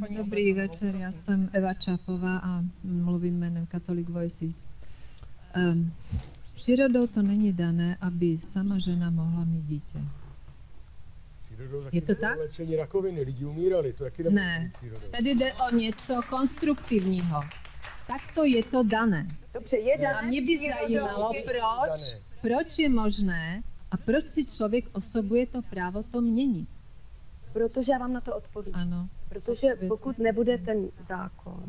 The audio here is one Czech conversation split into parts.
Dobrý večer, já jsem Eva Čápová a mluvím jménem Catholic Voices. Přírodou to není dané, aby sama žena mohla mít dítě. Je to tak? Léčení rakoviny, lidi umírali, to taky ne. Tady jde o něco konstruktivního. Takto je to dané. Dobře, je dané. A mě by zajímalo, proč je možné a proč si člověk osobuje to právo to měnit. Protože já vám na to odpovím. Ano. Protože pokud nebude ten zákon,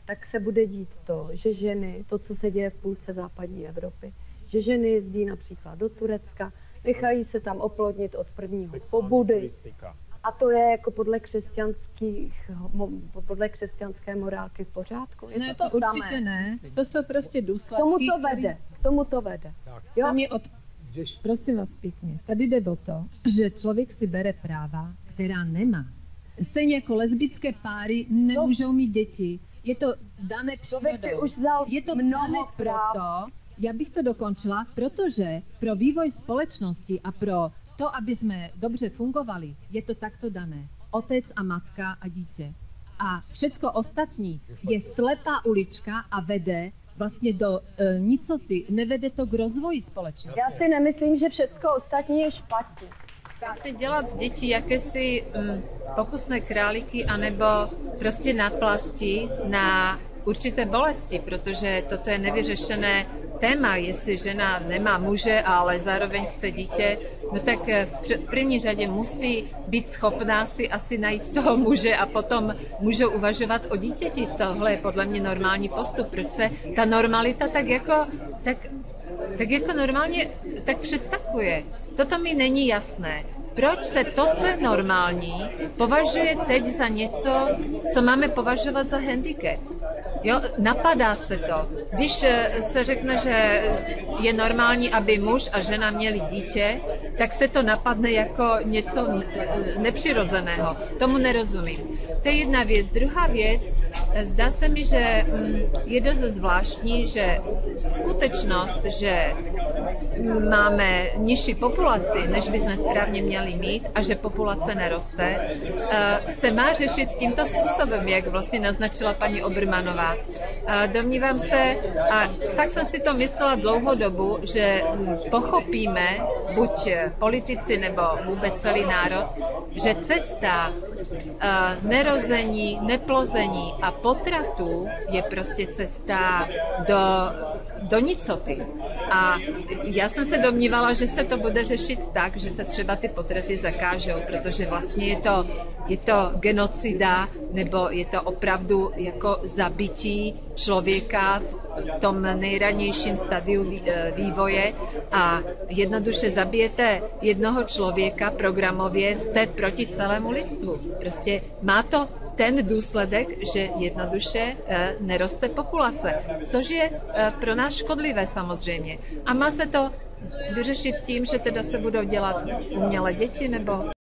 tak se bude dít to, že ženy, to, co se děje v půlce západní Evropy, že ženy jezdí například do Turecka, nechají se tam oplodnit od prvního pobudy. A to je jako podle křesťanské morálky v pořádku. Je ne, to určitě samé. Ne. To jsou prostě důsledky. K tomu to vede. Jo? Prosím vás pěkně, tady jde o to, že člověk si bere práva, která nemá. Stejně jako lesbické páry nemůžou mít děti. Je to dané přírodou. Je to dané proto, já bych to dokončila, protože pro vývoj společnosti a pro to, aby jsme dobře fungovali, je to takto dané. Otec a matka a dítě. A všecko ostatní je slepá ulička a vede vlastně do nicoty, nevede to k rozvoji společnosti. Já si nemyslím, že všecko ostatní je špatně. Dá se dělat z dětí jakési pokusné králíky anebo prostě naplasti na určité bolesti, protože toto je nevyřešené téma, jestli žena nemá muže, ale zároveň chce dítě, no tak v první řadě musí být schopná si asi najít toho muže a potom můžou uvažovat o dítěti. Tohle je podle mě normální postup. Proč se ta normalita tak jako normálně tak přeskakuje? Toto mi není jasné. Proč se to, co je normální, považuje teď za něco, co máme považovat za handicap? Jo, napadá se to. Když se řekne, že je normální, aby muž a žena měli dítě, tak se to napadne jako něco nepřirozeného. Tomu nerozumím. To je jedna věc. Druhá věc, zdá se mi, že je dost zvláštní, že skutečnost, že máme nižší populaci, než bychom správně měli mít a že populace neroste, se má řešit tímto způsobem, jak vlastně naznačila paní Obermanová. Domnívám se, a fakt jsem si to myslela dlouhou dobu, že pochopíme, buď politici nebo vůbec celý národ, že cesta nerození, neplození a potratů je prostě cesta do nicoty. A já jsem se domnívala, že se to bude řešit tak, že se třeba ty potraty zakážou, protože vlastně je to genocida, nebo je to opravdu jako zabití člověka v tom nejranějším stadiu vývoje a jednoduše zabijete jednoho člověka programově, jste proti celému lidstvu. Prostě má to ten důsledek, že jednoduše neroste populace, což je pro nás škodlivé samozřejmě. A má se to vyřešit tím, že teda se budou dělat umělé děti, nebo